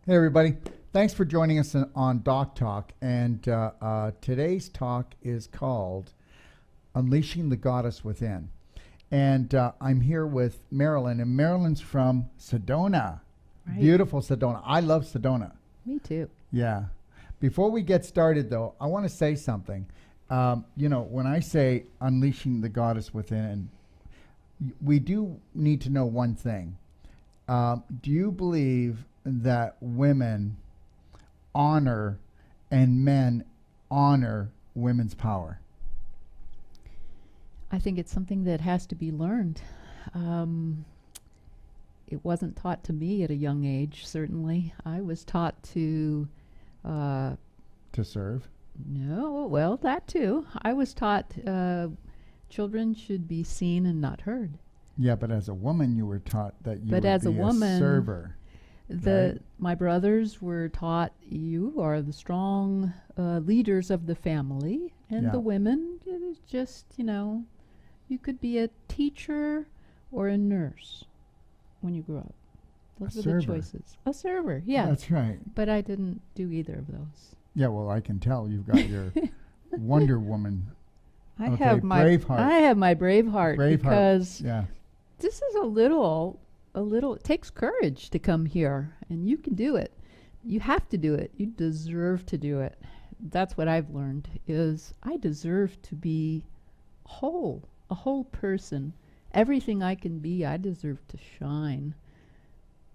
Hey, everybody. Thanks for joining us on Doc Talk. And today's talk is called Unleashing the Goddess Within. And I'm here with Marilyn, and Marilyn's from Sedona. Right. Beautiful Sedona. I love Sedona. Me too. Yeah. Before we get started, though, I want to say something. When I say unleashing the goddess within, we do need to know one thing. Do you believe that women honor and men honor women's power? I think it's something that has to be learned. It wasn't taught to me at a young age, certainly. I was taught to... To serve? No, well, that too. I was taught children should be seen and not heard. Yeah, but as a woman, you were taught that you But would as be a woman, server. Right? My brothers were taught you are the strong leaders of the family, and Yeah. the women, it is just, you could be a teacher or a nurse when you grow up. Those A are server. the choices. A server, yeah. That's right. But I didn't do either of those. Yeah, well, I can tell you've got your Wonder Woman. I Okay, have my Braveheart. I have my Braveheart, Braveheart. because Yeah. this is a little, it takes courage to come here, and you can do it. You have to do it. You deserve to do it. That's what I've learned, is I deserve to be whole, a whole person. Everything I can be, I deserve to shine.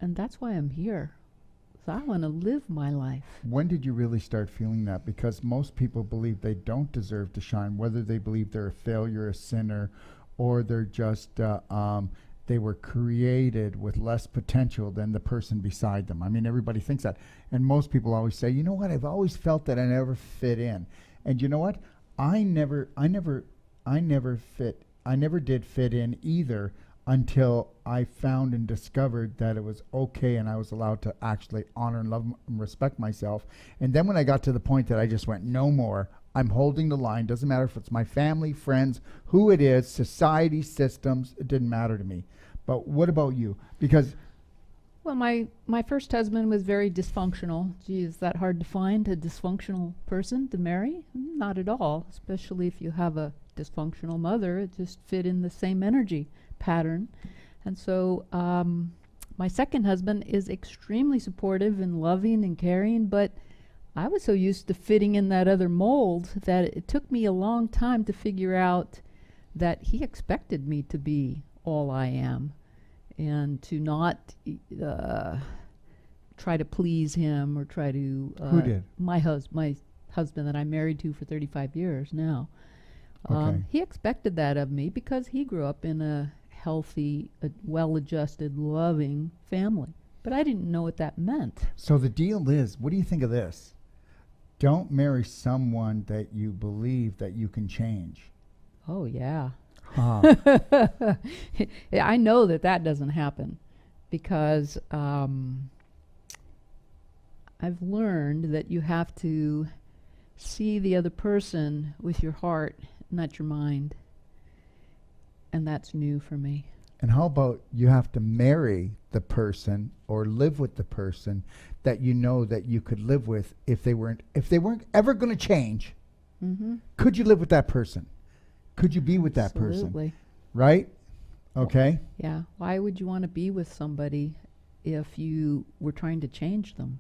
And that's why I'm here. So I want to live my life. When did you really start feeling that? Because most people believe they don't deserve to shine, whether they believe they're a failure, a sinner, or they're just, they were created with less potential than the person beside them. I mean, everybody thinks that. And most people always say, you know what, I've always felt that I never fit in. And you know what? I never did fit in either, until I found and discovered that it was okay and I was allowed to actually honor and love and respect myself. And then when I got to the point that I just went, no more, I'm holding the line. Doesn't matter if it's my family, friends, who it is, society, systems, it didn't matter to me. But what about you? Because... Well, my first husband was very dysfunctional. Gee, is that hard to find, a dysfunctional person to marry? Not at all, especially if you have a dysfunctional mother. It just fit in the same energy pattern. And so my second husband is extremely supportive and loving and caring, but I was so used to fitting in that other mold that it took me a long time to figure out that he expected me to be all I am, and to not try to please him or try to... Who did? My husband that I'm married to for 35 years now. Okay. He expected that of me because he grew up in a healthy, well-adjusted, loving family. But I didn't know what that meant. So the deal is, what do you think of this? Don't marry someone that you believe that you can change. Oh, yeah. Huh. I know that doesn't happen, because I've learned that you have to see the other person with your heart, not your mind. And that's new for me. And how about you have to marry the person or live with the person that you know that you could live with if they weren't ever going to change? Mm-hmm. Could you live with that person? Could you be with that person? Absolutely. Right? Okay. Yeah. Why would you want to be with somebody if you were trying to change them?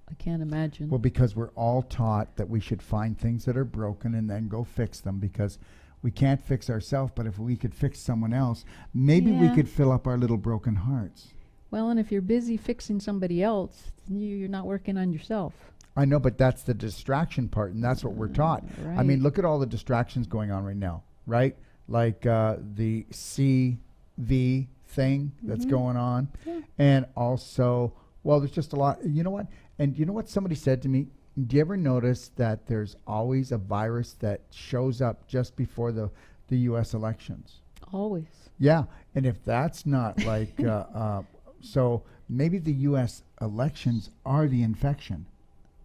I can't imagine. Well, because we're all taught that we should find things that are broken and then go fix them, because we can't fix ourselves, but if we could fix someone else, maybe we Yeah. could fill up our little broken hearts. Well, and if you're busy fixing somebody else, you're not working on yourself. I know, but that's the distraction part, and that's what we're taught. I mean, Right. look at all the distractions going on right now, right? Like the CV thing that's Mhm. going on. Yeah. And also, well, there's just a lot. You know what? And you know what somebody said to me? Do you ever notice that there's always a virus that shows up just before the U.S. elections? Always. Yeah. And if that's not like, so maybe the U.S. elections are the infection.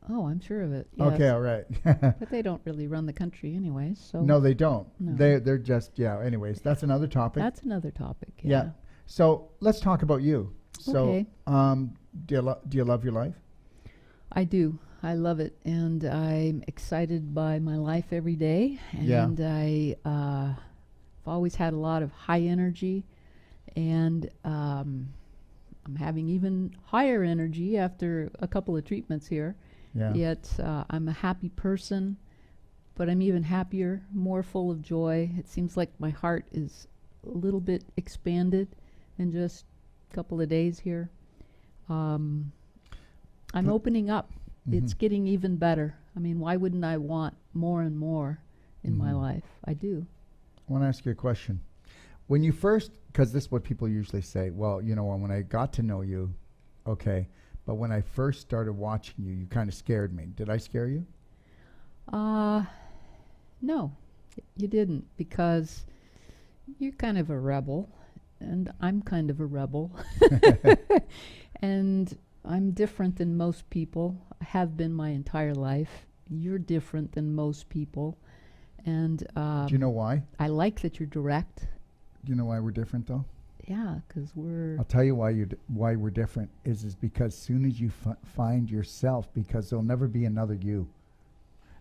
Oh, I'm sure of it. Yes. Okay, all right. But they don't really run the country anyways, so No, they don't. No. They're just, yeah, anyways, that's another topic. that's another topic. Yeah. So let's talk about you. So Okay. Do you love your life? I do. I love it, and I'm excited by my life every day. Yeah. And I've always had a lot of high energy, and I'm having even higher energy after a couple of treatments here. Yeah. Yet I'm a happy person, but I'm even happier, more full of joy. It seems like my heart is a little bit expanded in just a couple of days here. I'm opening up. It's getting even better. I mean, why wouldn't I want more and more in my life? I do. I want to ask you a question. When you first, because this is what people usually say, well, you know, when I got to know you, okay, but when I first started watching you, you kind of scared me. Did I scare you? No, you didn't, because you're kind of a rebel, and I'm kind of a rebel. And I'm different than most people. I have been my entire life. You're different than most people. And Do you know why? I like that you're direct. Do you know why we're different, though? Yeah, because I'll tell you why we're different is because as soon as you find yourself, because there'll never be another you.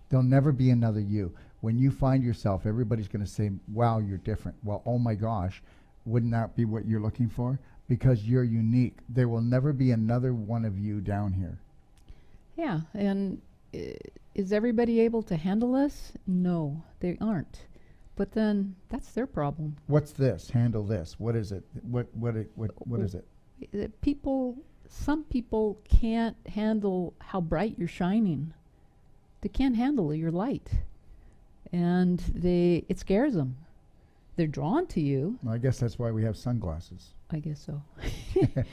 There'll never be another you. When you find yourself, everybody's going to say, wow, you're different. Well, oh my gosh, wouldn't that be what you're looking for? Because you're unique. There will never be another one of you down here. Yeah, and is everybody able to handle us? No, they aren't. But then that's their problem. What's this? Handle this. What is it? What is it? Some people can't handle how bright you're shining. They can't handle your light, and it scares them. They're drawn to you. Well, I guess that's why we have sunglasses. I guess so. Yeah,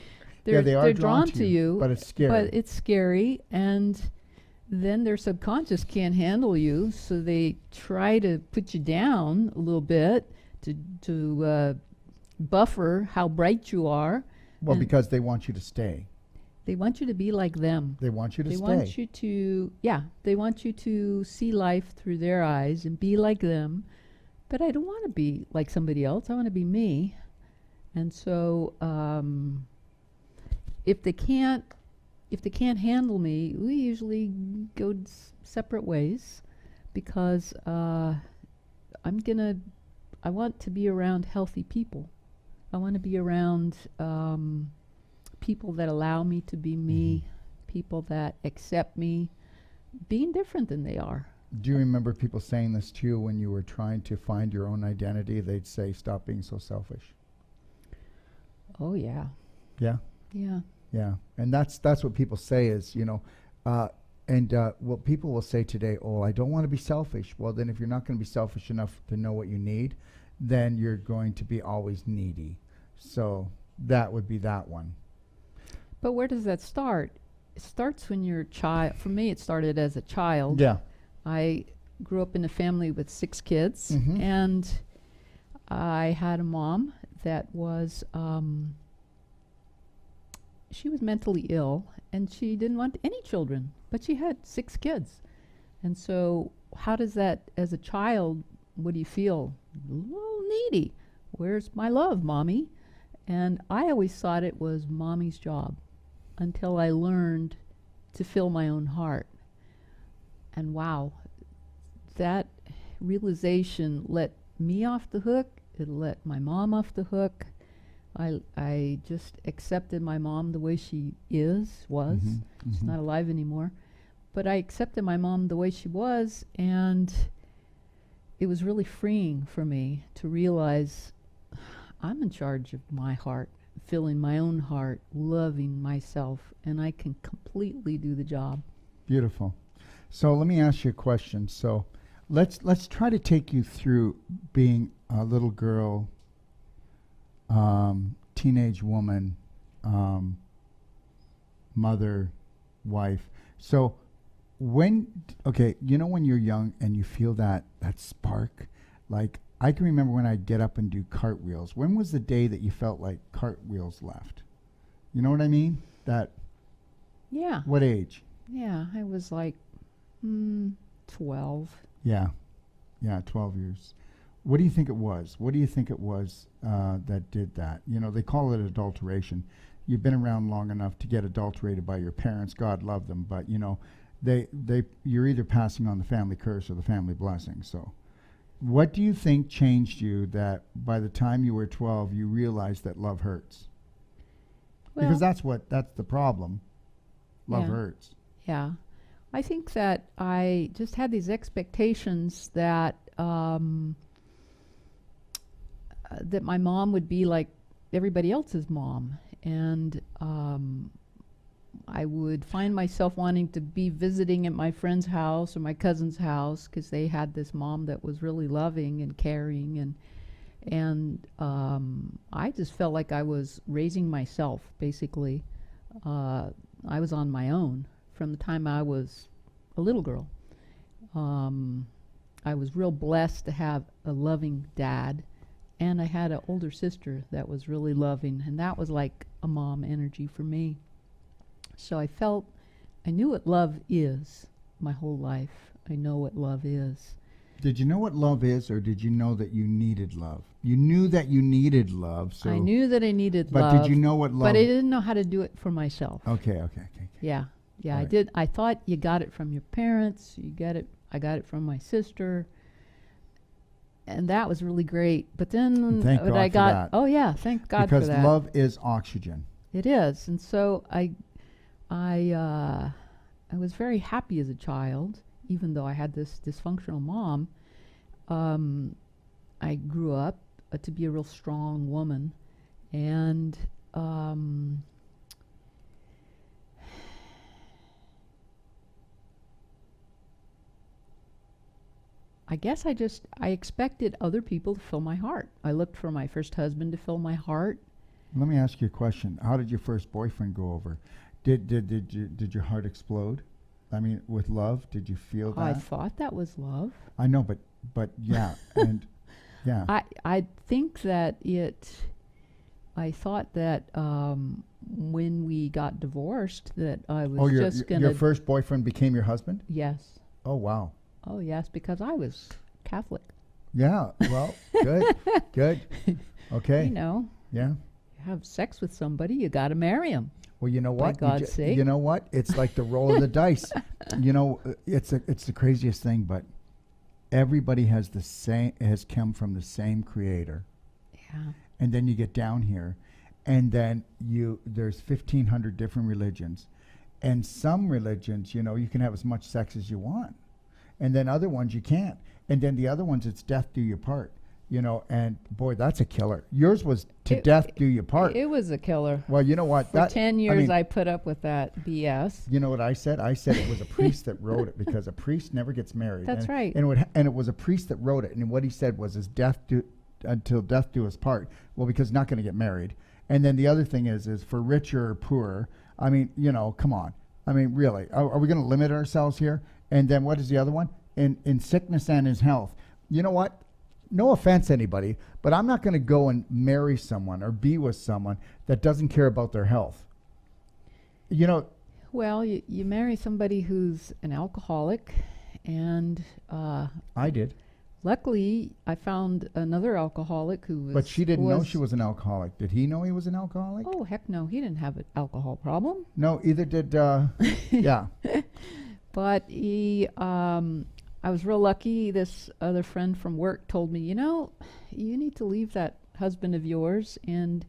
they are they're drawn to you, but it's scary. But it's scary, and then their subconscious can't handle you, so they try to put you down a little bit to buffer how bright you are. Well, because they want you to stay. They want you to be like them. They want you to They stay. want you to, they want you to see life through their eyes and be like them. But I don't want to be like somebody else. I want to be me. And so if they can't handle me, we usually go separate ways, because I want to be around healthy people. I want to be around people that allow me to be me, people that accept me being different than they are. Do you remember people saying this to you when you were trying to find your own identity? They'd say, stop being so selfish. Oh, yeah. Yeah? Yeah. Yeah. And that's what people say is, you know, what people will say today, oh, I don't want to be selfish. Well, then if you're not going to be selfish enough to know what you need, then you're going to be always needy. So that would be that one. But where does that start? It starts when you're a child. For me, it started as a child. Yeah. I grew up in a family with 6 kids, Mhm. and I had a mom that was, she was mentally ill, and she didn't want any children, but she had 6 kids. And so how does that, as a child, what do you feel? A little needy. Where's my love, Mommy? And I always thought it was Mommy's job until I learned to fill my own heart. And wow, that realization let me off the hook. It let my mom off the hook. I just accepted my mom the way she was. She's not alive anymore. But I accepted my mom the way she was, and it was really freeing for me to realize I'm in charge of my heart, filling my own heart, loving myself, and I can completely do the job. Beautiful. So let me ask you a question. So let's try to take you through being a little girl, teenage woman, mother, wife. So when you're young and you feel that spark, like I can remember when I'd get up and do cartwheels. When was the day that you felt like cartwheels left? You know what I mean? Yeah. What age? Yeah, I was like 12. Yeah, 12 years. What do you think it was? What do you think it was that did that? You know, they call it adulteration. you've been around long enough to get adulterated by your parents. God love them, but you know, you're either passing on the family curse or the family blessing. So, what do you think changed you that by the time you were 12, you realized that love hurts? Well, Because that's the problem. Love Yeah. hurts. yeah. I think that I just had these expectations that that my mom would be like everybody else's mom, and I would find myself wanting to be visiting at my friend's house or my cousin's house because they had this mom that was really loving and caring, and I just felt like I was raising myself basically. I was on my own from the time I was a little girl. I was real blessed to have a loving dad, and I had an older sister that was really loving, and that was like a mom energy for me. So I knew what love is my whole life. I know what love is. Did you know what love is, or did you know that you needed love? You knew that you needed love, so. I knew that I needed But love. did you know what love? But I didn't know how to do it for myself. Okay. Yeah, I Right. did. I thought you got it from your parents. I got it from my sister, and that was really great. But then Thank what God I for got, that. oh yeah, thank God Because for that. love is oxygen. It is, and so I was very happy as a child, even though I had this dysfunctional mom. I grew up to be a real strong woman, and I guess I expected other people to fill my heart. I looked for my first husband to fill my heart. Let me ask you a question. How did your first boyfriend go over? Did your heart explode? I mean, with love, did you feel that? I thought that was love. I know, but yeah, and yeah. I think that I thought that when we got divorced that I was just going your to. first boyfriend became your husband? Yes. Oh, wow. Oh, yes, because I was Catholic. Yeah, well, good. Okay. You know, Yeah. you have sex with somebody, you got to marry him. Well, you know what? God's sake. You know what? It's like the roll of the dice. You know, it's the craziest thing, but everybody has come from the same creator. Yeah. And then you get down here, and then there's 1,500 different religions, and some religions, you know, you can have as much sex as you want, and then other ones you can't, and then the other ones it's death do you part, you know, and boy, that's a killer. Yours was death do you part. It was a killer. Well, you know what? For 10 years, I I put up with that BS. You know what I said? I said it was a priest that wrote it because a priest never gets married. That's right. And it was a priest that wrote it, and what he said was, until death do us part. Well, because not going to get married. And then the other thing is for richer or poorer. I mean, you know, come on. I mean, really, are we going to limit ourselves here? And then what is the other one? In sickness and in health. You know what? No offense, anybody, but I'm not going to go and marry someone or be with someone that doesn't care about their health. You know. Well, you marry somebody who's an alcoholic, and I did. luckily I found another alcoholic who was. But she didn't know she was an alcoholic. Did he know he was an alcoholic? Oh, heck no, he didn't have an alcohol problem. No, either did, yeah. But I was real lucky. This other friend from work told me, you know, you need to leave that husband of yours, and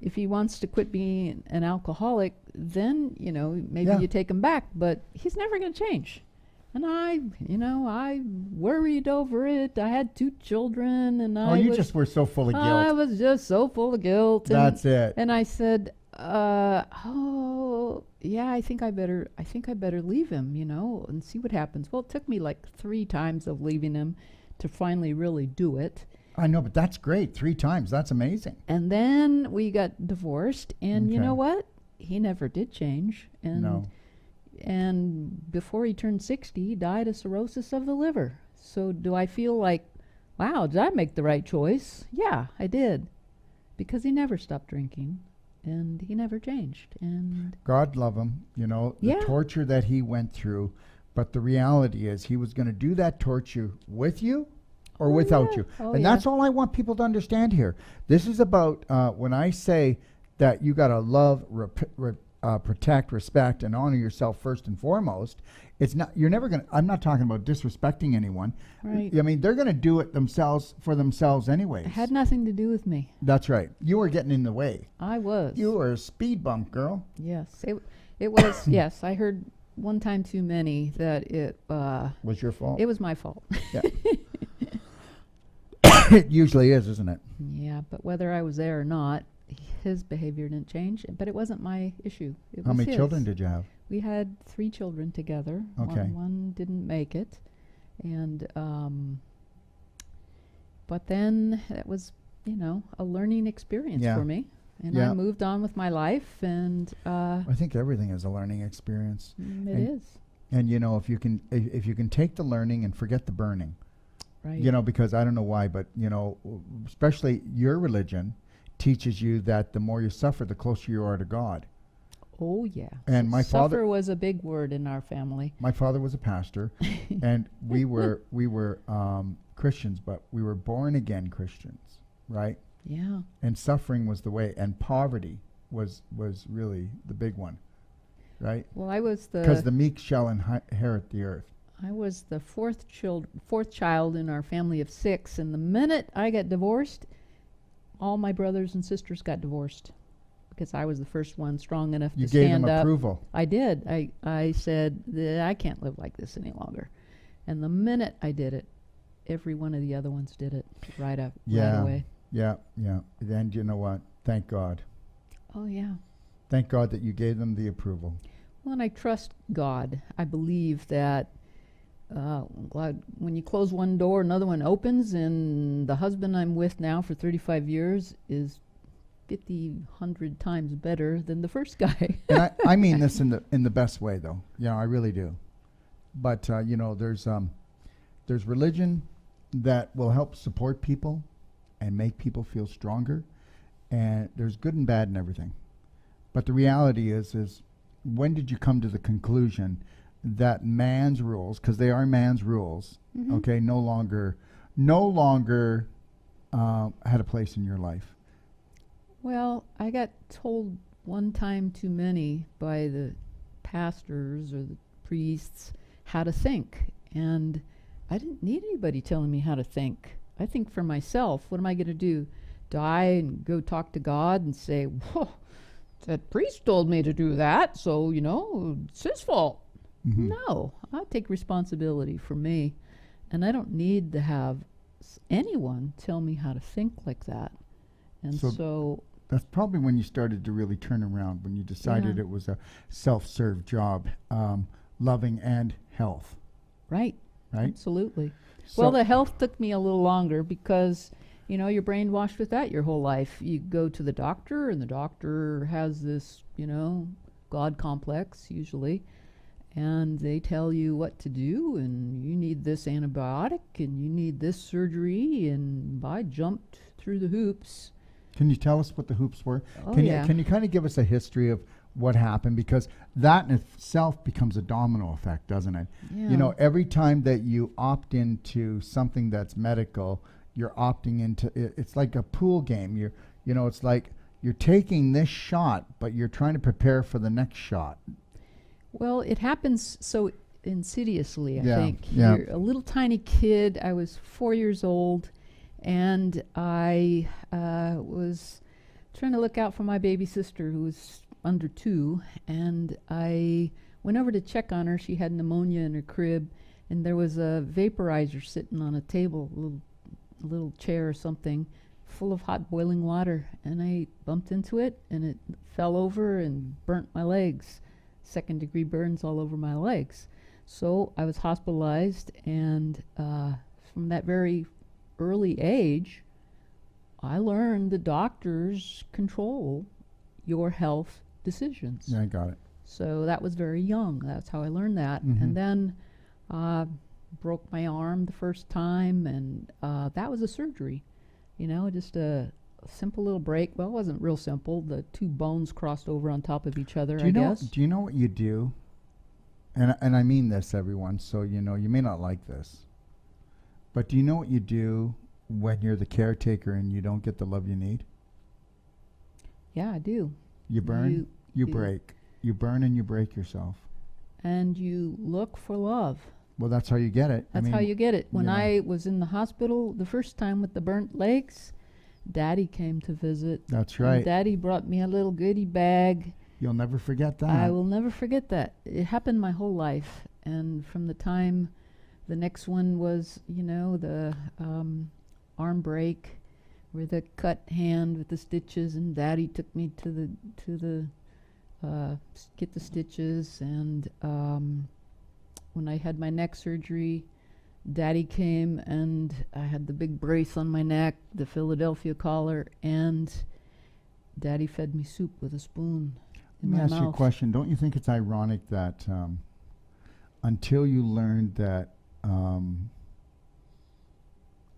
if he wants to quit being an alcoholic, then, you know, maybe Yeah. you take him back, but he's never going to change. And I worried over it. I had 2 children, and You just were so full of guilt. I was just so full of guilt. That's it. And I said, yeah, I think I better leave him, you know, and see what happens. Well, it took me like 3 times of leaving him to finally really do it. I know, but that's great. 3 times. That's amazing. And then we got divorced, and you Okay. know what? He never did change. And No. and before he turned 60, he died of cirrhosis of the liver. So do I feel like, wow, did I make the right choice? Yeah, I did. Because he never stopped drinking, and he never changed. And God love him, you know, the Yeah. torture that he went through. But the reality is he was going to do that torture with you or Oh, without yeah. you. Oh, And yeah. that's all I want people to understand here. This is about, when I say that you got to love, protect, respect, and honor yourself first and foremost. It's not, you're never going to, I'm not talking about disrespecting anyone. Right. I mean, they're going to do it themselves for themselves anyways. It had nothing to do with me. That's right. You were getting in the way. I was. You were a speed bump, girl. Yes. It was, yes. I heard one time too many that it Was your fault? it was my fault. Yeah. It usually is, isn't it? Yeah, but whether I was there or not, his behavior didn't change. But it wasn't my issue. It How was many his. children did you have? We had 3 children together. Okay. One didn't make it, and but then it was, a learning experience Yeah. for me, and Yeah. I moved on with my life, and I think everything is a learning experience. it is And if you can take the learning and forget the burning, right. because I don't know why, but especially your religion teaches you that the more you suffer, the closer you are to God. Oh yeah. And my Suffer father was a big word in our family. My father was a pastor, and we were Christians, but we were born again Christians, right? Yeah. And suffering was the way, and poverty was really the big one, right? Well, I was Because the meek shall inherit the earth. I was the fourth child in our family of 6, and the minute I got divorced, all my brothers and sisters got divorced because I was the first one strong enough You to gave stand them up. approval. I did. I said that I can't live like this any longer. And the minute I did it, every one of the other ones did it right away. Yeah. And you know what? Thank God. Oh yeah. Thank God that you gave them the approval. Well, and I trust God. I believe that when you close one door, another one opens, and the husband I'm with now for 35 years is 100 times better than the first guy. And I mean this in the best way, though. Yeah, I really do. But there's religion that will help support people and make people feel stronger, and there's good and bad in everything. But the reality is when did you come to the conclusion that man's rules, because they are man's rules, Mhm. okay, no longer had a place in your life? Well, I got told one time too many by the pastors or the priests how to think. And I didn't need anybody telling me how to think. I think for myself. What am I going to do? Die and go talk to God and say, whoa, that priest told me to do that, so, it's his fault. Mhm. No, I take responsibility for me. And I don't need to have anyone tell me how to think like that. And so That's probably when you started to really turn around, when you decided Yeah. it was a self-serve job, loving and health, right. right? Absolutely. So Well, the health took me a little longer because, you're brainwashed with that your whole life. You go to the doctor, and the doctor has this, God complex, usually, and they tell you what to do, and you need this antibiotic, and you need this surgery, and I jumped through the hoops. can you tell us what the hoops were? Oh, Can yeah. you kind of give us a history of what happened? Because that in itself becomes a domino effect, doesn't it? Yeah. Every time that you opt into something that's medical, you're opting into it's like a pool game. It's like you're taking this shot, but you're trying to prepare for the next shot. Well, it happens so insidiously, I Yeah, think. yeah. You're a little tiny kid. I was 4 years old, and I was trying to look out for my baby sister who was under 2, and I went over to check on her. She had pneumonia in her crib, and there was a vaporizer sitting on a table, a little chair or something, full of hot boiling water, and I bumped into it, and it fell over and burnt my legs. 2nd-degree burns all over my legs. So I was hospitalized, and from that very early age, I learned the doctors control your health decisions. Yeah, I got it. So that was very young. That's how I learned that. Mhm. And then broke my arm the first time, and that was a surgery. Just a simple little break. Well, it wasn't real simple. The 2 bones crossed over on top of each other, I guess. Do you know what you do? And I mean this, everyone, so you may not like this. But do you know what you do when you're the caretaker and you don't get the love you need? Yeah, I do. You burn, you you- break. You burn and you break yourself. And you look for love. Well, that's how you get it. That's how you get it. When know. I was in the hospital the first time with the burnt legs, Daddy came to visit. That's And right. Daddy brought me a little goodie bag. You'll never forget that. I will never forget that. It happened my whole life. And from the time the next one was, the arm break, where the cut hand with the stitches, and Daddy took me to the get the stitches. And when I had my neck surgery, Daddy came, and I had the big brace on my neck, the Philadelphia collar, and Daddy fed me soup with a spoon in Let me my ask mouth. you a question. Don't you think it's ironic that until you learned that,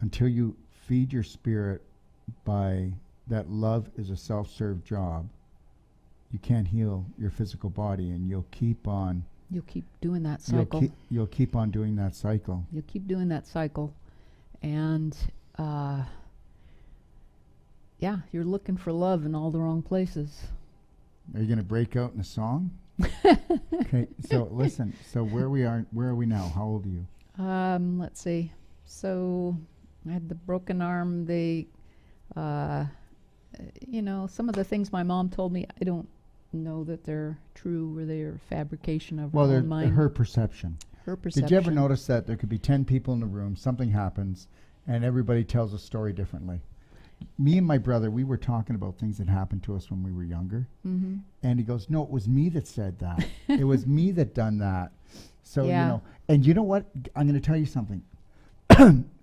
until you feed your spirit by that love is a self-serve job, you can't heal your physical body, and you'll keep on You'll keep doing that cycle. you'll keep on doing that cycle. You'll keep doing that cycle. And yeah, you're looking for love in all the wrong places. Are you going to break out in a song? Okay, so listen. So where are we now? How old are you? Let's see. So I had the broken arm. They, some of the things my mom told me, I don't know that they're true or they're fabrication of her Well, they're own mind. her perception. Her perception. Did you ever notice that there could be 10 people in the room, something happens, and everybody tells a story differently? Me and my brother, we were talking about things that happened to us when we were younger. Mm-hmm. And he goes, no, it was me that said that. It was me that done that. So, Yeah. and you know what? I'm going to tell you something.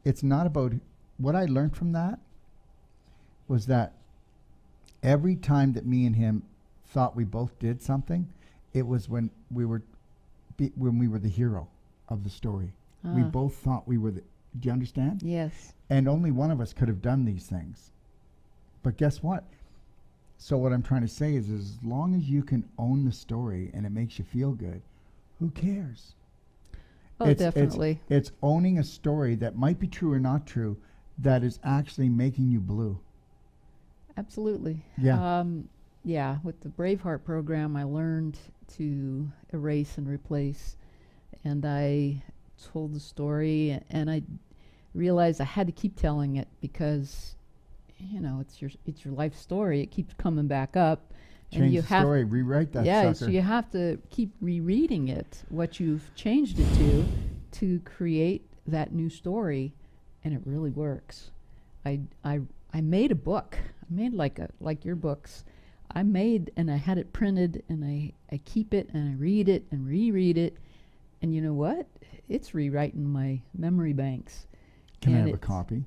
It's not about, what I learned from that was that every time that me and him thought we both did something, it was when we were the hero of the story. We both thought we were do you understand? Yes. And only one of us could have done these things. But guess what? So what I'm trying to say is as long as you can own the story and it makes you feel good, who cares? Oh, definitely. It's owning a story that might be true or not true that is actually making you blue. Absolutely. Yeah. Yeah, with the Braveheart program, I learned to erase and replace. And I told the story, and I realized I had to keep telling it because, it's your life story. It keeps coming back up. Change and you the have story, rewrite that yeah, sucker. so you have to keep rereading it, what you've changed it to create that new story, and it really works. I made a book. I made like your books. I made, and I had it printed, and I keep it, and I read it and reread it, and you know what? It's rewriting my memory banks. Can I and have a copy?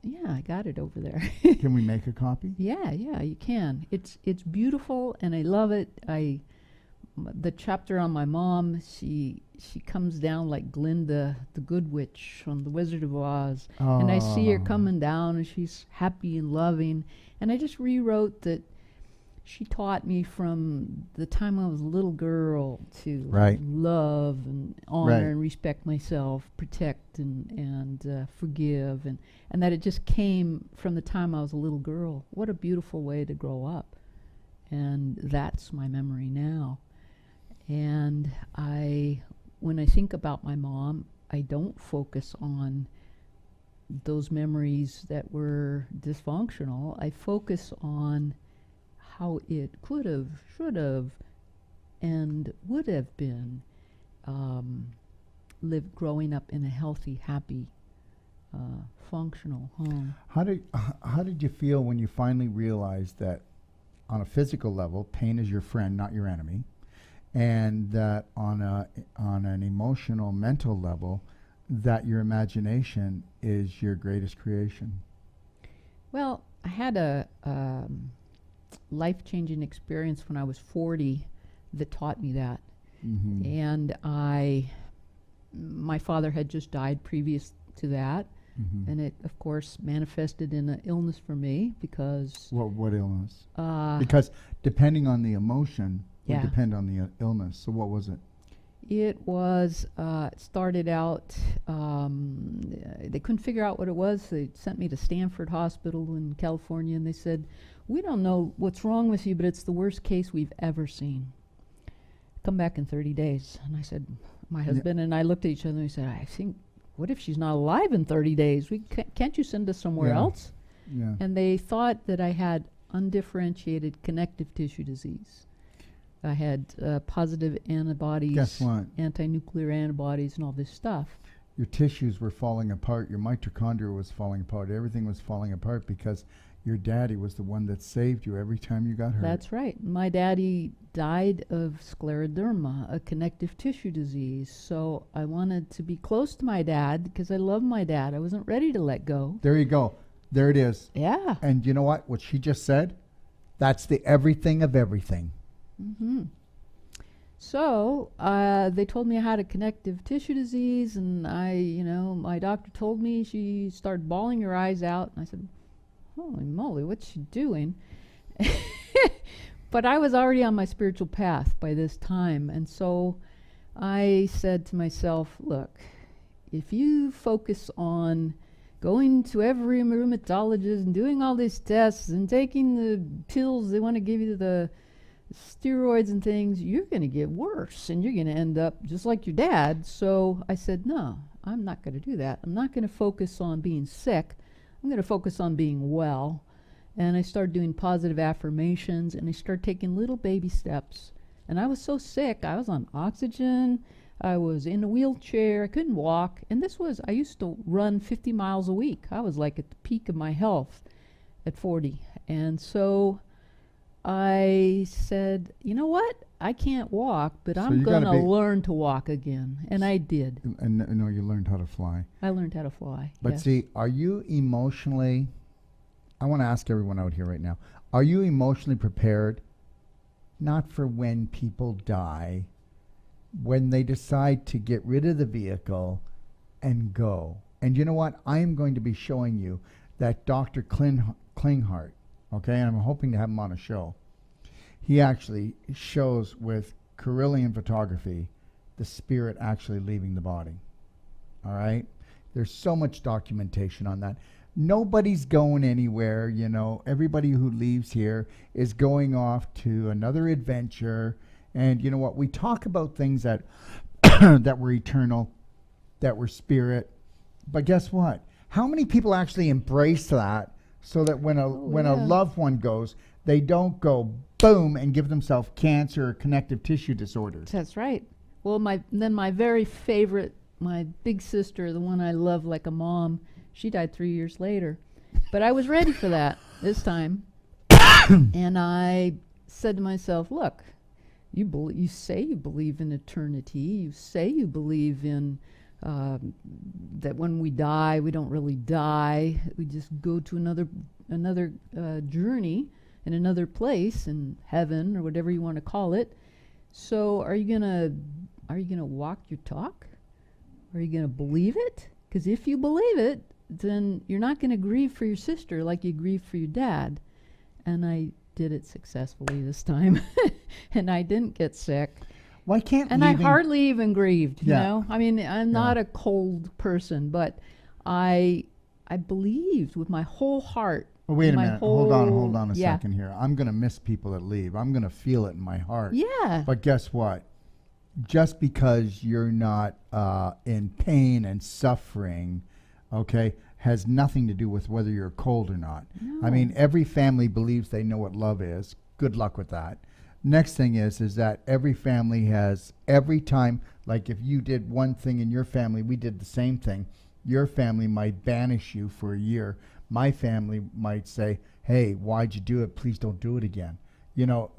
Yeah, I got it over there. Can we make a copy? Yeah, you can. It's beautiful, and I love it. The chapter on my mom, she comes down like Glinda, the good witch from The Wizard of Oz, and I see her coming down, and she's happy and loving. And I just rewrote that she taught me from the time I was a little girl to Right. love and honor Right. and respect myself, protect and forgive, and that it just came from the time I was a little girl. What a beautiful way to grow up. And that's my memory now. And when I think about my mom, I don't focus on those memories that were dysfunctional. I focus on how it could have, should have, and would have been growing up in a healthy, happy, functional home. How did you feel when you finally realized that on a physical level, pain is your friend, not your enemy, and that on an emotional, mental level, that your imagination is your greatest creation? Well, I had a life-changing experience when I was 40 that taught me that. Mm-hmm. And my father had just died previous to that. Mm-hmm. And it, of course, manifested in an illness for me because... What illness? Uh, Because depending on the emotion, Yeah. would depend on the illness. So what was it? It was, started out, they couldn't figure out what it was. They sent me to Stanford Hospital in California, and they said, we don't know what's wrong with you, but it's the worst case we've ever seen. Come back in 30 days. And I said, my husband and I looked at each other and we said, I think, what if she's not alive in 30 days? Can't you send us somewhere else? Yeah. And they thought that I had undifferentiated connective tissue disease. I had positive antibodies, Guess what? anti-nuclear antibodies, and all this stuff. Your tissues were falling apart. Your mitochondria was falling apart. Everything was falling apart because your daddy was the one that saved you every time you got hurt. That's right. My daddy died of scleroderma, a connective tissue disease. So I wanted to be close to my dad because I love my dad. I wasn't ready to let go. There you go. There it is. Yeah. And you know what she just said? That's the everything of everything. Mm-hmm. So they told me I had a connective tissue disease, and my doctor told me she started bawling her eyes out. And I said, holy moly, what's she doing? But I was already on my spiritual path by this time. And so I said to myself, look, if you focus on going to every rheumatologist and doing all these tests and taking the pills they want to give you, the steroids and things, you're going to get worse and you're going to end up just like your dad. So I said, no, I'm not going to do that. I'm not going to focus on being sick. I'm going to focus on being well. And I started doing positive affirmations, and I started taking little baby steps. And I was so sick. I was on oxygen. I was in a wheelchair. I couldn't walk. And I used to run 50 miles a week. I was like at the peak of my health at 40. And so I said, you know what? I can't walk, but So I'm you going to gotta be- learn to walk again. And I did. And no, you learned how to fly. I learned how to fly. But yes. see, are you emotionally, I want to ask everyone out here right now, are you emotionally prepared not for when people die, when they decide to get rid of the vehicle and go? And you know what? I am going to be showing you that Dr. Klinghardt, okay, and I'm hoping to have him on a show. He actually shows with Carillion photography the spirit actually leaving the body. All right? There's so much documentation on that. Nobody's going anywhere, you know. Everybody who leaves here is going off to another adventure. And you know what? We talk about things that that were eternal, that were spirit. But guess what? How many people actually embrace that so that when a loved one goes, they don't go boom and give themselves cancer or connective tissue disorders? That's right. Well, my very favorite, my big sister, the one I love like a mom, she died 3 years later. But I was ready for that this time. And I said to myself, look, you say you believe in eternity. You say you believe in that when we die, we don't really die. We just go to another journey in another place, in heaven or whatever you want to call it. So are you gonna walk your talk? Are you gonna believe it? Because if you believe it, then you're not gonna grieve for your sister like you grieve for your dad. And I did it successfully this time, and I didn't get sick. Why can't And I hardly even grieved, you Yeah. know? I mean, I'm not a cold person, but I believed with my whole heart. Oh, wait a my minute. Hold on a yeah. second here. I'm going to miss people that leave. I'm going to feel it in my heart. Yeah. But guess what? Just because you're not in pain and suffering, okay, has nothing to do with whether you're cold or not. No. I mean, every family believes they know what love is. Good luck with that. Next thing is that every family has, every time, like if you did one thing in your family, we did the same thing. Your family might banish you for a year. My family might say, hey, why'd you do it? Please don't do it again. You know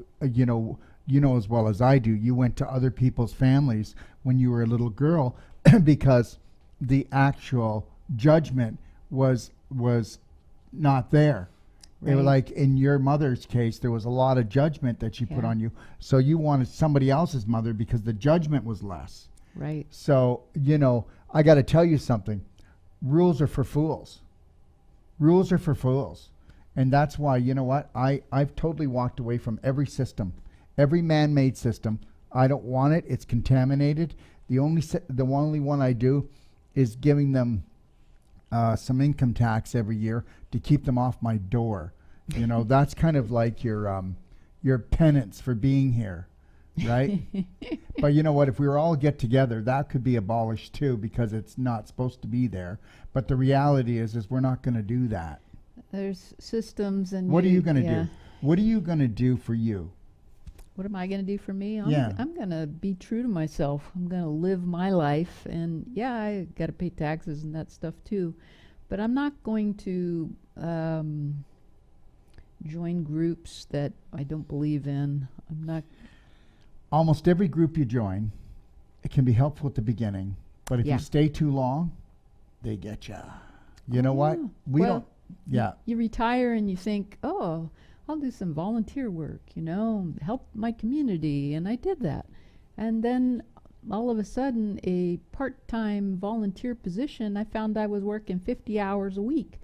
as well as I do, you went to other people's families when you were a little girl because the actual judgment was not there. They were Right. like, in your mother's case, there was a lot of judgment that she put Yeah. on you. So you wanted somebody else's mother because the judgment was less. Right. So, I got to tell you something. Rules are for fools. Rules are for fools. And that's why, you know what? I've totally walked away from every system, every man-made system. I don't want it. It's contaminated. The only one I do is giving them some income tax every year to keep them off my door. You know, that's kind of like your penance for being here, right? But you know what? If we were all get together, that could be abolished too, because it's not supposed to be there. But the reality is we're not going to do that. There's systems and What are you going to do? What are you going to do for you? What am I going to do for me? Yeah. I'm going to be true to myself. I'm going to live my life. And yeah, I got to pay taxes and that stuff too. But I'm not going to join groups that I don't believe in. I'm not. Almost every group you join, it can be helpful at the beginning. But if Yeah. you stay too long, they get you. You know what? Yeah. We Well, don't. Yeah. You retire and you think, oh, I'll do some volunteer work, you know, help my community. And I did that. And then all of a sudden, a part-time volunteer position, I found I was working 50 hours a week.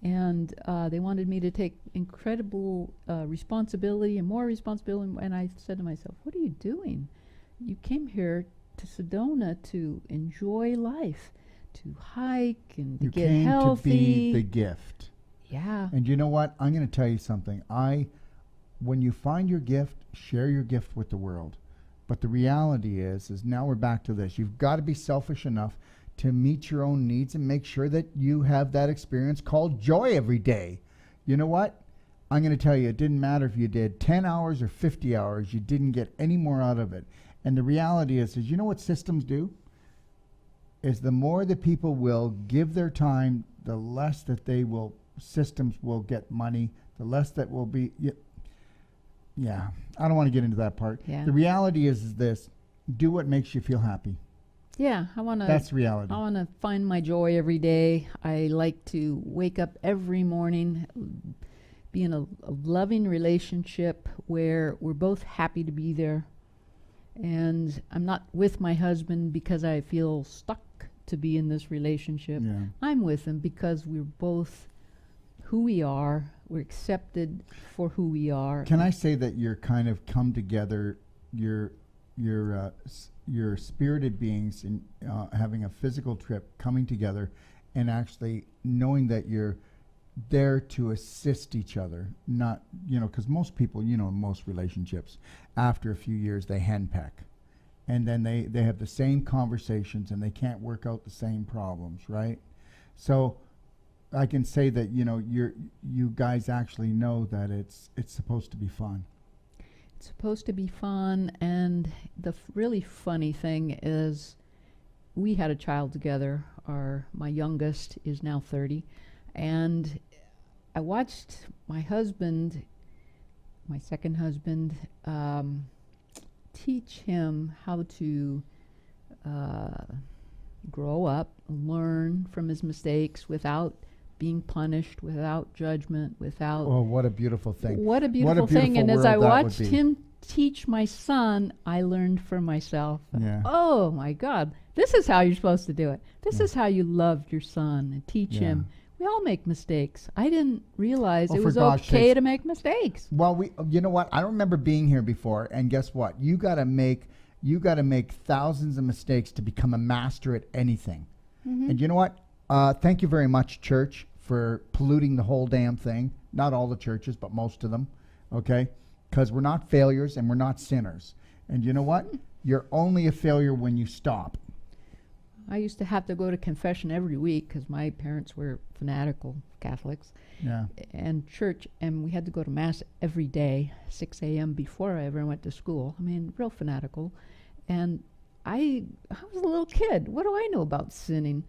And they wanted me to take incredible responsibility and more responsibility. And I said to myself, what are you doing? You came here to Sedona to enjoy life, to hike and to You get came healthy. to be the gift. Yeah. And you know what? I'm going to tell you something. When you find your gift, share your gift with the world. But the reality is now we're back to this. You've got to be selfish enough to meet your own needs and make sure that you have that experience called joy every day. You know what? I'm going to tell you, it didn't matter if you did 10 hours or 50 hours, you didn't get any more out of it. And the reality is you know what systems do? Is the more that people will give their time, the less that systems will get money, the less that will be. Yeah, I don't want to get into that part. Yeah. The reality is this: do what makes you feel happy. Yeah, I want to. That's reality. I want to find my joy every day. I like to wake up every morning, be in a loving relationship where we're both happy to be there. And I'm not with my husband because I feel stuck to be in this relationship. Yeah. I'm with him because we're both who we are. We're accepted for who we are. Can I say that you're kind of come together? You're spirited beings in having a physical trip, coming together, and actually knowing that you're there to assist each other. Not, because most people, in most relationships, after a few years, they henpeck. And then they have the same conversations and they can't work out the same problems, right? So I can say that, you guys actually know that it's supposed to be fun. It's supposed to be fun, and the really funny thing is we had a child together. My youngest is now 30, and I watched my husband, my second husband, teach him how to grow up, learn from his mistakes without being punished, without judgment, without. Oh, what a beautiful thing. What a beautiful thing. And as I world that would watched be. him teach my son, I learned for myself. Yeah. Oh my God, this is how you're supposed to do it. This Yeah. is how you love your son and teach Yeah. him. We all make mistakes. I didn't realize Oh, it for was gosh okay sakes. to make mistakes. Well, you know what? I don't remember being here before, and guess what? You got to make thousands of mistakes to become a master at anything. Mhm. And you know what? Thank you very much, church, for polluting the whole damn thing. Not all the churches, but most of them. Okay? Because we're not failures and we're not sinners. And you know what? You're only a failure when you stop. I used to have to go to confession every week because my parents were fanatical Catholics Yeah. and church, and we had to go to Mass every day, 6 a.m. before I ever went to school. I mean, real fanatical. And I was a little kid. What do I know about sinning?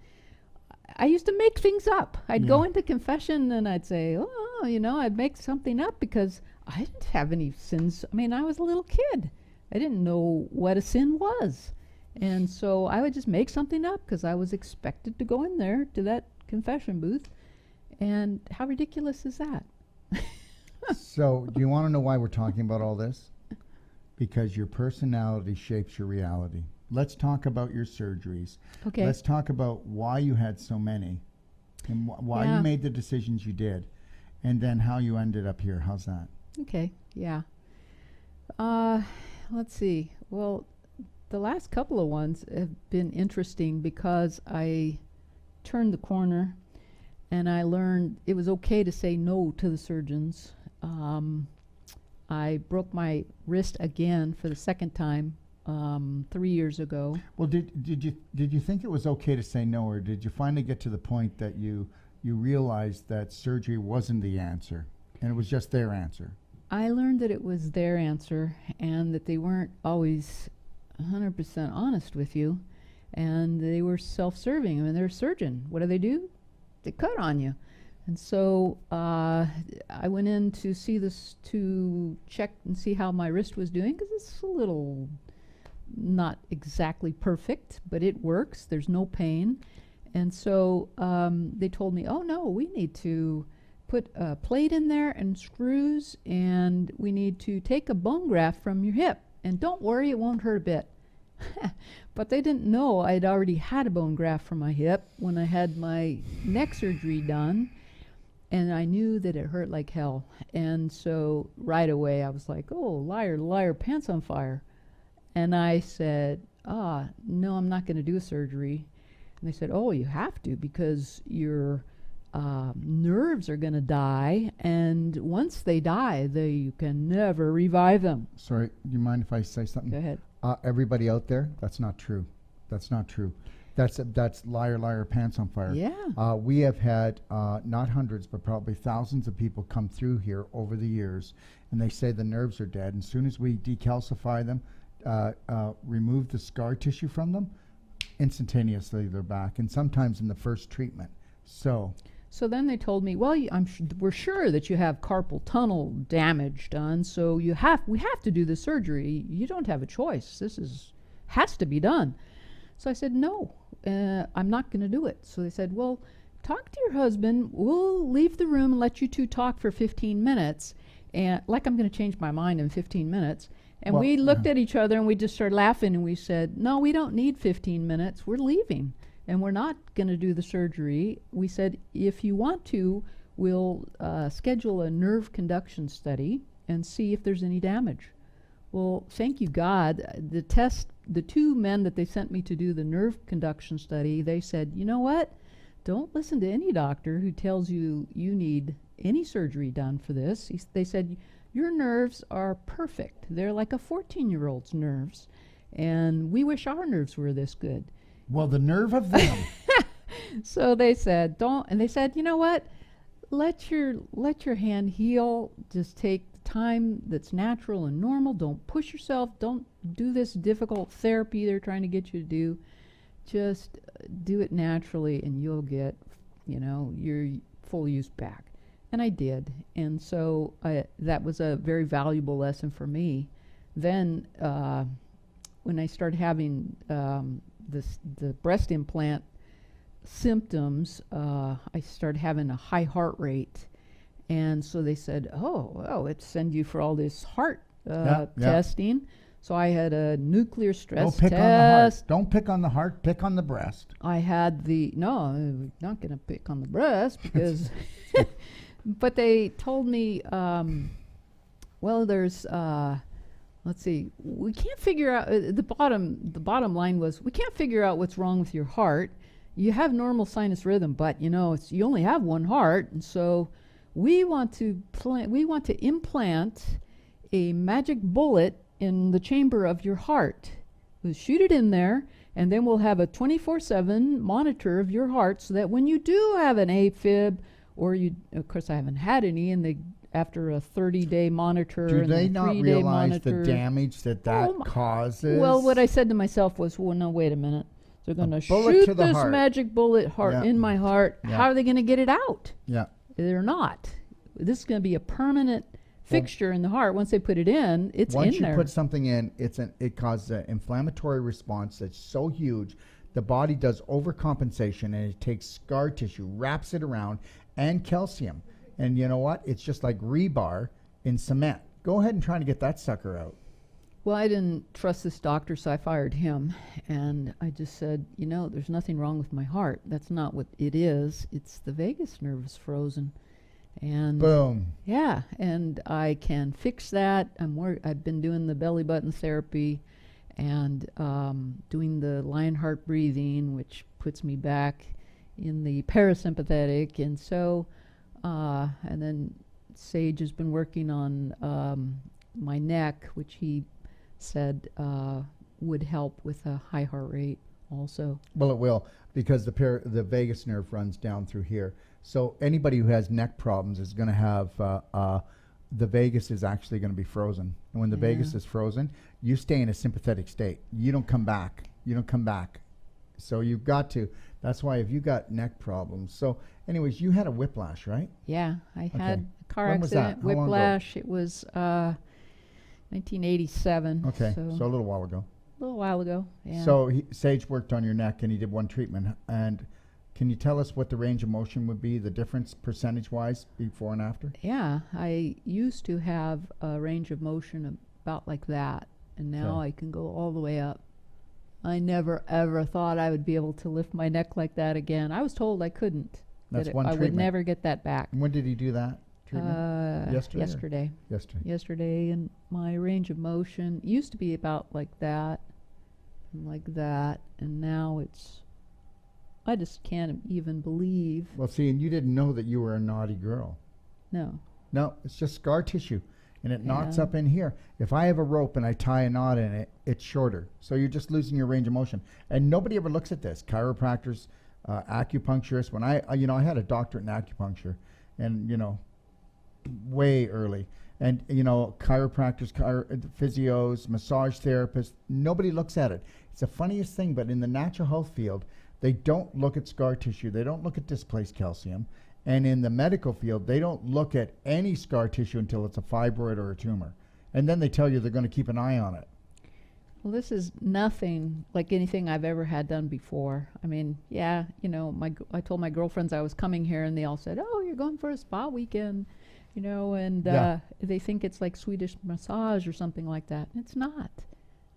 I used to make things up. I'd go Yeah. into confession and I'd say, I'd make something up because I didn't have any sins. I mean, I was a little kid. I didn't know what a sin was. And so I would just make something up because I was expected to go in there to that confession booth. And how ridiculous is that? So, do you want to know why we're talking about all this? Because your personality shapes your reality. Let's talk about your surgeries. Okay. Let's talk about why you had so many and why Yeah. you made the decisions you did, and then how you ended up here. How's that? Okay. Yeah. Let's see. Well, the last couple of ones have been interesting because I turned the corner and I learned it was okay to say no to the surgeons. I broke my wrist again for the second time 3 years ago. Well, did you think it was okay to say no, or did you finally get to the point that you realized that surgery wasn't the answer and it was just their answer? I learned that it was their answer and that they weren't always 100% honest with you, and they were self-serving. I mean, they're a surgeon. What do? They cut on you. And so I went in to see this, to check and see how my wrist was doing, because it's a little not exactly perfect, but it works. There's no pain. And so they told me, oh no, we need to put a plate in there and screws, and we need to take a bone graft from your hip. And don't worry, it won't hurt a bit. But they didn't know I'd already had a bone graft from my hip when I had my neck surgery done. And I knew that it hurt like hell. And so right away I was like, oh, liar, liar, pants on fire. And I said, no, I'm not going to do a surgery. And they said, oh, you have to, because your nerves are going to die. And once they die, you can never revive them. Sorry, do you mind if I say something? Go ahead. Everybody out there, that's not true. That's not true. That's liar, liar, pants on fire. Yeah. We have had not hundreds, but probably thousands of people come through here over the years, and they say the nerves are dead. And as soon as we decalcify them, remove the scar tissue from them, instantaneously they're back, and sometimes in the first treatment. So then they told me, well, we're sure that you have carpal tunnel damage done, so we have to do the surgery. You don't have a choice. Has to be done. So I said, no, I'm not going to do it. So they said, well, talk to your husband. We'll leave the room and let you two talk for 15 minutes. And like I'm going to change my mind in 15 minutes. And we looked at each other and we just started laughing, and we said, no, we don't need 15 minutes. We're leaving. And we're not going to do the surgery. We said, if you want to, we'll schedule a nerve conduction study and see if there's any damage. Well, thank you, God. The two men that they sent me to do the nerve conduction study, they said, you know what? Don't listen to any doctor who tells you you need any surgery done for this. They said, your nerves are perfect. They're like a 14-year-old's nerves. And we wish our nerves were this good. Well, the nerve of them. So they said, don't, and they said, you know what? Let your hand heal. Just take the time that's natural and normal. Don't push yourself. Don't do this difficult therapy they're trying to get you to do. Just do it naturally, and you'll get, your full use back. And I did. And so that was a very valuable lesson for me. Then when I started having the breast implant symptoms, I started having a high heart rate. And so they said, let's send you for all this heart testing. So I had a nuclear stress test. On the heart. Don't pick on the heart, pick on the breast. I had no, I'm not going to pick on the breast because, but they told me, there's, let's see, we can't figure out, the bottom line was, we can't figure out what's wrong with your heart. You have normal sinus rhythm, but you only have one heart. And so we want to implant a magic bullet in the chamber of your heart. We'll shoot it in there, and then we'll have a 24/7 monitor of your heart, so that when you do have an AFib, or of course I haven't had any, and after a 30-day monitor, do and they a not 3-day realize monitor, the damage that causes? Well, what I said to myself was, well, no, wait a minute. They're going to bullet shoot to the this heart. magic bullet in my heart. Yeah. How are they going to get it out? Yeah. They're not. This is going to be a permanent fixture in the heart. Once they put it in, it's in there. Once you put something in, it causes an inflammatory response that's so huge. The body does overcompensation, and it takes scar tissue, wraps it around, and calcium. And you know what? It's just like rebar in cement. Go ahead and try to get that sucker out. Well, I didn't trust this doctor, so I fired him. And I just said, there's nothing wrong with my heart. That's not what it is. It's the vagus nerve is frozen. And boom. Yeah, and I can fix that. I've been doing the belly button therapy, and doing the Lionheart breathing, which puts me back in the parasympathetic. And so, and then Sage has been working on my neck, which he said would help with a high heart rate also. Well, it will, because the vagus nerve runs down through here. So anybody who has neck problems is going to have the vagus is actually going to be frozen. And when the vagus is frozen, you stay in a sympathetic state. You don't come back. You don't come back. So you've got to. That's why if you got neck problems. So anyways, you had a whiplash, right? Yeah, I had a car When was that? accident, How long ago? whiplash. It was 1987. Okay, So so a little while ago. a little while ago. Yeah. So Sage worked on your neck and he did one treatment. And can you tell us what the range of motion would be, the difference percentage-wise before and after? yeah, I used to have a range of motion about like that, and now Okay. I can go all the way up. I never ever thought I would be able to lift my neck like that again. I was told I couldn't. That's that one I would treatment. never get that back. And when did he do that treatment? Yesterday or- Yesterday. Yesterday. And my range of motion used to be about like that, and now it's, I just can't even believe. Well, see, and you didn't know that you were a naughty girl. No. No, it's just scar tissue, and it knots Yeah. up in here. If I have a rope and I tie a knot in it, it's shorter. So you're just losing your range of motion. And nobody ever looks at this. Chiropractors, acupuncturists. When I had a doctorate in acupuncture, and way early. And chiropractors, physios, massage therapists. Nobody looks at it. It's the funniest thing, but in the natural health field, they don't look at scar tissue. They don't look at displaced calcium. And in the medical field, they don't look at any scar tissue until it's a fibroid or a tumor. And then they tell you they're going to keep an eye on it. Well, this is nothing like anything I've ever had done before. I mean, yeah, I told my girlfriends I was coming here, and they all said, "Oh, you're going for a spa weekend," and Yeah. they think it's like Swedish massage or something like that. It's not.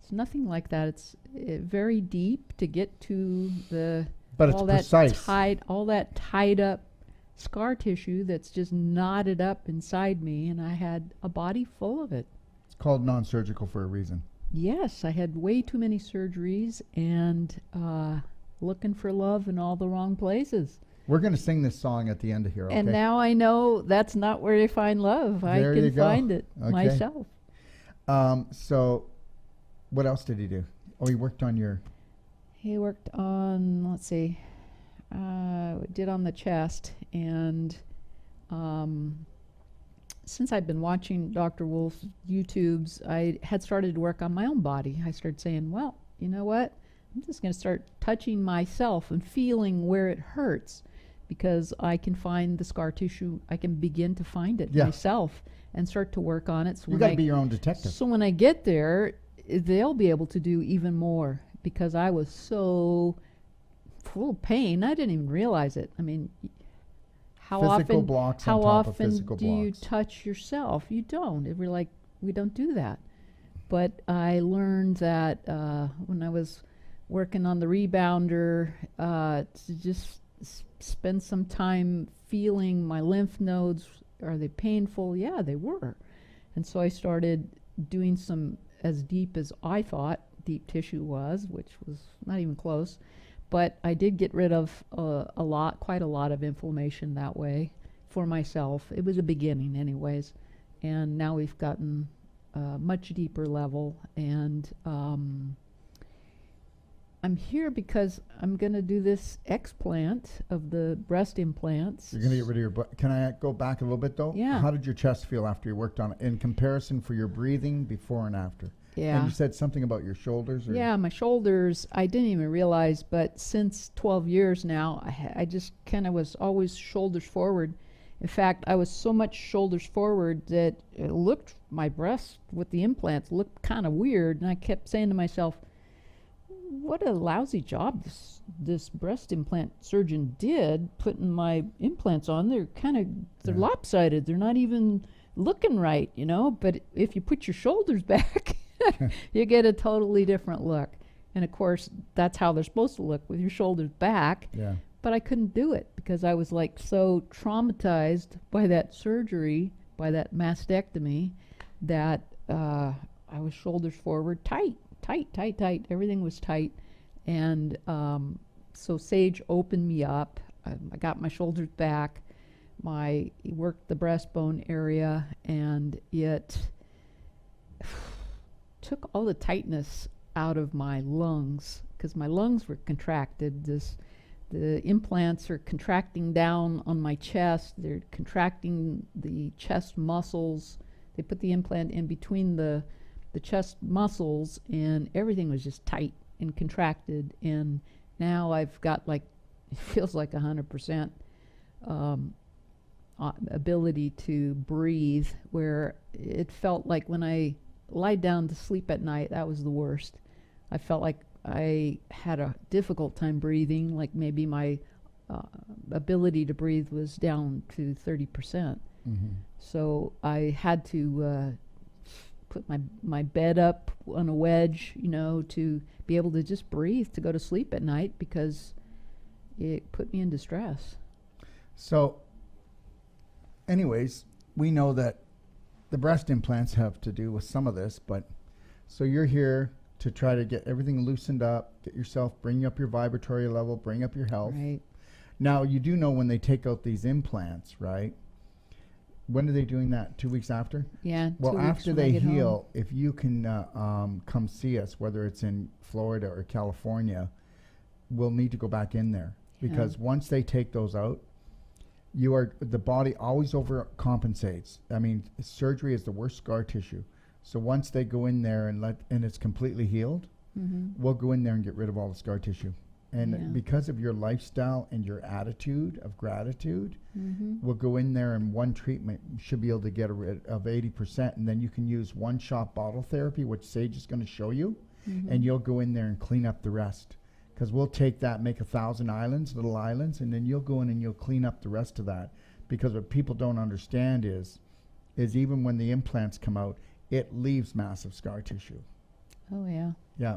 It's nothing like that. It's very deep to get to the But it's all precise. all that tied up scar tissue that's just knotted up inside me, and I had a body full of it. It's called non-surgical for a reason. Yes, I had way too many surgeries and looking for love in all the wrong places. We're going to sing this song at the end of here, okay? And now I know that's not where you find love. There I you can go. find it Okay. myself. So what else did he do? Oh, he worked on your... He worked on, let's see, did on the chest. And since I've been watching Dr. Wolf's YouTubes, I had started to work on my own body. I started saying, well, you know what? I'm just going to start touching myself and feeling where it hurts, because I can find the scar tissue. I can begin to find it Yeah. myself and start to work on it. So You when got to be your own detective. So when I get there, they'll be able to do even more, because I was so full of pain. I didn't even realize it. I mean, how Physical often blocks how on top of often physical do you blocks. touch yourself? You don't. We're like, we don't do that. But I learned that when I was working on the rebounder, to just spend some time feeling my lymph nodes. Are they painful? Yeah, they were. And so I started doing some as deep as I thought deep tissue was, which was not even close. But I did get rid of quite a lot of inflammation that way for myself. It was a beginning anyways. And now we've gotten much deeper level. And I'm here because I'm going to do this explant of the breast implants. You're going to get rid of your... Can I go back a little bit, though? Yeah. How did your chest feel after you worked on it in comparison for your breathing before and after? Yeah. And you said something about your shoulders? Or Yeah, my shoulders, I didn't even realize, but since 12 years now, I just kind of was always shoulders forward. In fact, I was so much shoulders forward that it looked, my breasts with the implants looked kind of weird. And I kept saying to myself, what a lousy job this breast implant surgeon did putting my implants on. They're Yeah. lopsided. They're not even looking right, But if you put your shoulders back, you get a totally different look. And of course, that's how they're supposed to look, with your shoulders back. Yeah. But I couldn't do it because I was like so traumatized by that surgery, by that mastectomy, that I was shoulders forward tight tight, tight, tight. Everything was tight. And so Sage opened me up. I got my shoulders back. He worked the breastbone area, and it took all the tightness out of my lungs, because my lungs were contracted. The implants are contracting down on my chest. They're contracting the chest muscles. They put the implant in between the chest muscles, and everything was just tight and contracted. And now I've got, like, it feels like 100% ability to breathe, where it felt like when I lied down to sleep at night, that was the worst. I felt like I had a difficult time breathing, like maybe my ability to breathe was down to 30%. So I had to put my bed up on a wedge, to be able to just breathe, to go to sleep at night, because it put me in distress. So anyways, we know that the breast implants have to do with some of this, but so you're here to try to get everything loosened up, get yourself, bring up your vibratory level, bring up your health. Right. Now, you do know when they take out these implants, right? When are they doing that? 2 weeks after? Yeah. Well, 2 weeks after when I they get heal, home. if you can come see us, whether it's in Florida or California, we'll need to go back in there, because once they take those out, the body always overcompensates. I mean, surgery is the worst scar tissue. So once they go in there and it's completely healed, we'll go in there and get rid of all the scar tissue. And because of your lifestyle and your attitude of gratitude, we'll go in there, and one treatment should be able to get rid of 80%. And then you can use one-shot bottle therapy, which Sage is going to show you, and you'll go in there and clean up the rest. Because we'll take that, make 1,000 islands, little islands, and then you'll go in and you'll clean up the rest of that. Because what people don't understand is even when the implants come out, it leaves massive scar tissue. Oh, yeah. Yeah.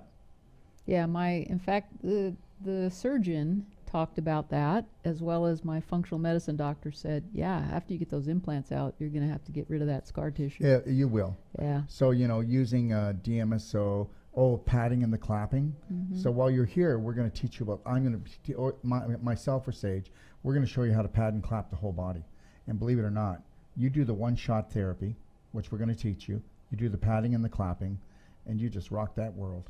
Yeah, in fact, the surgeon talked about that, as well as my functional medicine doctor said, yeah, after you get those implants out, you're going to have to get rid of that scar tissue. Yeah, you will. Yeah. So, using DMSO, padding and the clapping. So while you're here, we're going to teach you myself or Sage, we're going to show you how to pad and clap the whole body. And believe it or not, you do the one-shot therapy, which we're going to teach you. You do the padding and the clapping, and you just rock that world.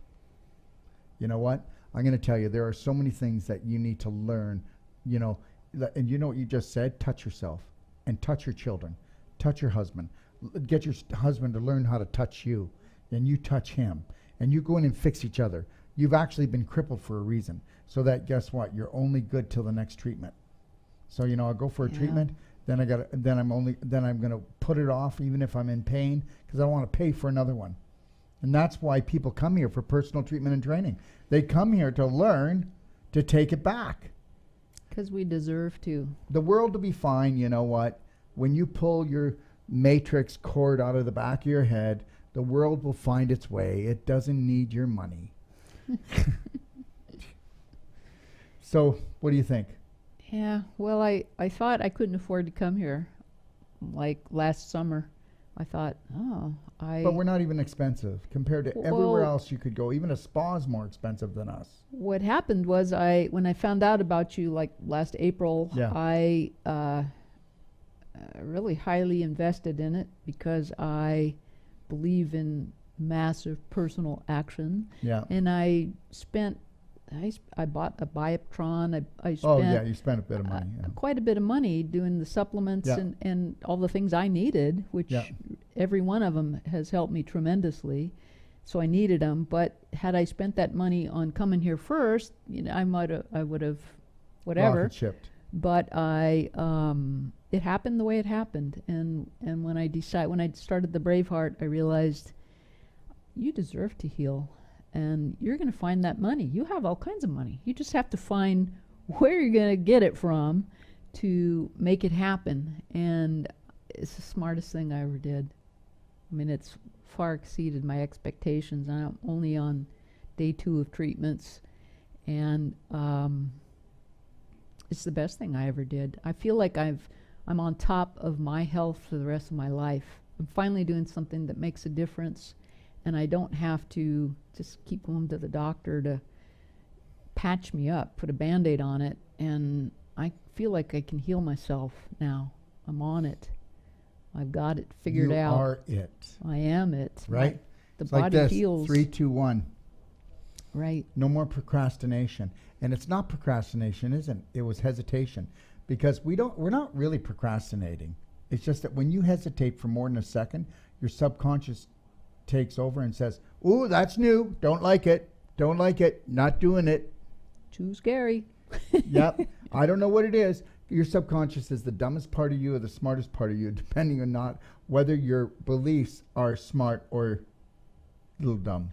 You know what? I'm going to tell you, there are so many things that you need to learn, and you know what you just said? Touch yourself and touch your children, touch your husband, get your husband to learn how to touch you, and you touch him, and you go in and fix each other. You've actually been crippled for a reason, so that, guess what? You're only good till the next treatment. So, I'll go for a treatment, then I'm going to put it off even if I'm in pain, because I don't want to pay for another one. And that's why people come here for personal treatment and training. They come here to learn to take it back. Because we deserve to. The world will be fine, you know what? When you pull your matrix cord out of the back of your head, the world will find its way. It doesn't need your money. So, what do you think? Yeah, well, I thought I couldn't afford to come here. Like last summer, I thought, But we're not even expensive compared to everywhere else you could go. Even a spa is more expensive than us. What happened was when I found out about you, like last April, I really highly invested in it, because I believe in massive personal action. Yeah. And I bought a Bioptron. I spent you spent a bit of money. quite a bit of money doing the supplements and all the things I needed, which every one of them has helped me tremendously. So I needed them. But had I spent that money on coming here first, I would have, whatever. Rocket shipped. But it happened the way it happened. And when I started the Braveheart, I realized you deserve to heal. And you're going to find that money. You have all kinds of money. You just have to find where you're going to get it from to make it happen. And it's the smartest thing I ever did. I mean, it's far exceeded my expectations. I'm only on day 2 of treatments. And it's the best thing I ever did. I feel like I'm on top of my health for the rest of my life. I'm finally doing something that makes a difference. and I don't have to just keep going to the doctor to patch me up, put a Band-Aid on it, and I feel like I can heal myself now. I'm on it. I've got it figured out. You are it. I am it. Right? The It's body like this, heals. 3, 2, 1. Right. No more procrastination. And it's not procrastination, isn't it? It was hesitation. Because we're not really procrastinating. It's just that when you hesitate for more than a second, your subconscious takes over and says, "Ooh, that's new. Don't like it. Don't like it. Not doing it." Too scary. Yep. I don't know what it is. Your subconscious is the dumbest part of you or the smartest part of you, depending on not whether your beliefs are smart or little dumb.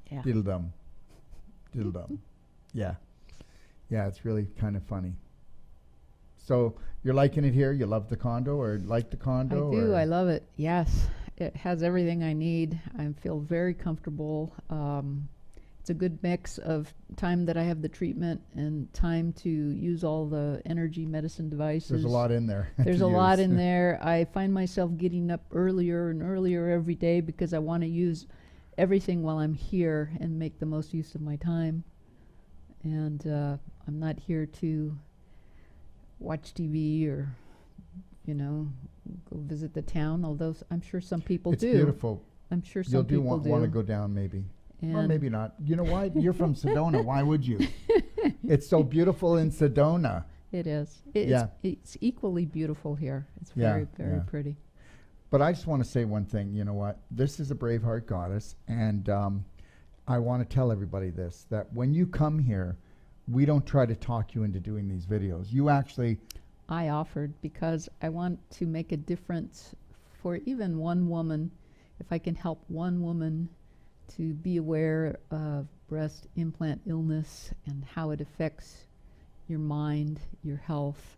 Yeah. Diddle dumb. Diddle dumb. Yeah. Yeah, it's really kind of funny. So you're liking it here? You love the condo or like the condo? I do. Or? I love it. Yes. It has everything I need. I feel very comfortable. It's a good mix of time that I have the treatment and time to use all the energy medicine devices. There's a lot in there. There's to a lot use. in there. I find myself getting up earlier and earlier every day because I want to use everything while I'm here and make the most use of my time. And I'm not here to watch TV or, go visit the town, although I'm sure some people do. It's beautiful. I'm sure some You'll people do. want to go down maybe. Or And maybe not. You know why? You're from Sedona. Why would you? It's so beautiful in Sedona. It is. Yeah. It's equally beautiful here. It's Yeah, very, very yeah. pretty. But I just want to say one thing. You know what? This is a Braveheart goddess. And I want to tell everybody this, that when you come here, we don't try to talk you into doing these videos. You actually... I offered because I want to make a difference for even one woman. If I can help one woman to be aware of breast implant illness and how it affects your mind, your health,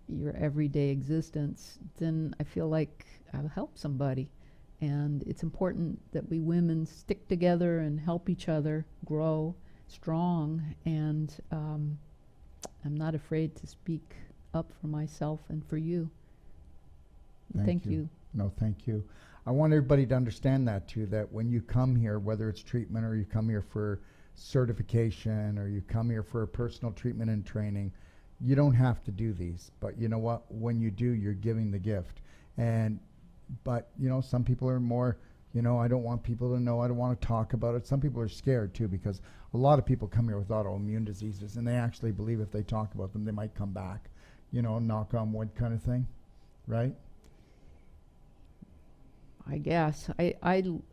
your everyday existence, then I feel like I'll help somebody. And it's important that we women stick together and help each other grow strong. And I'm not afraid to speak up for myself and for you. Thank you. No, thank you. I want everybody to understand that too, that when you come here, whether it's treatment or you come here for certification or you come here for a personal treatment and training, you don't have to do these. But you know what? When you do, you're giving the gift. But some people are more, I don't want people to know, I don't want to talk about it. Some people are scared too, because a lot of people come here with autoimmune diseases and they actually believe if they talk about them, they might come back, knock on wood kind of thing, right? I guess. I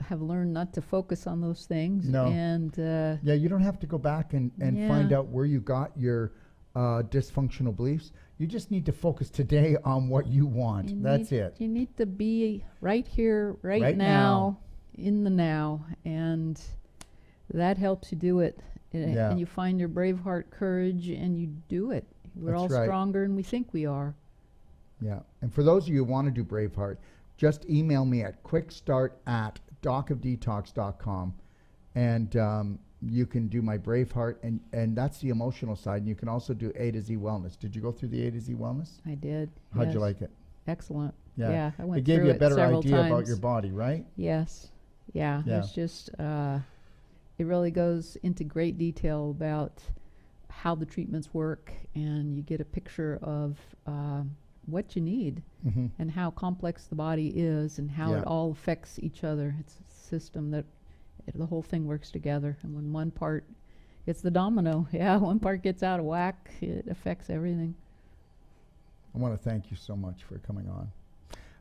have learned not to focus on those things. No. And Yeah, you don't have to go back and find Yeah. out where you got your dysfunctional beliefs. You just need to focus today on what you want. That's it. You need to be right here, right Right now, in the now, and that helps you do it. Yeah. And you find your Braveheart courage and you do it. We're That's all right. stronger than we think we are. Yeah. And for those of you who want to do Braveheart, just email me at quickstart@docofdetox.com, and you can do my Braveheart, and that's the emotional side. And you can also do A to Z Wellness. Did you go through the A to Z Wellness? I did. How'd you yes. like it? Excellent. Yeah. Yeah, I went It gave through you a it better several idea about times. your body, right? Yes. Yeah. Yeah. It's just, it really goes into great detail about how the treatments work, and you get a picture of what you need Mm-hmm. and how complex the body is and how Yeah. it all affects each other. It's a system that the whole thing works together. And when one part, it's the domino. Yeah, one part gets out of whack, it affects everything. I want to thank you so much for coming on.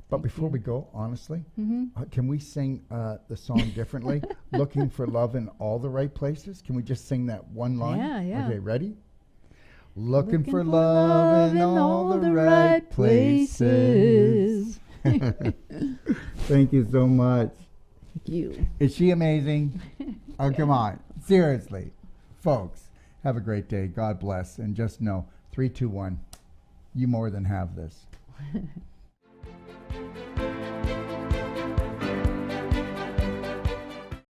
But Thank before you. we go, honestly, Mm-hmm. can we sing the song differently? Looking for love in all the right places? Can we just sing that one line? Yeah, yeah. Okay, ready? Looking for love in all the right places. Thank you so much. Thank you. Is she amazing? Oh, come on. Seriously. Folks, have a great day. God bless. And just know, 3, 2, 1, you more than have this.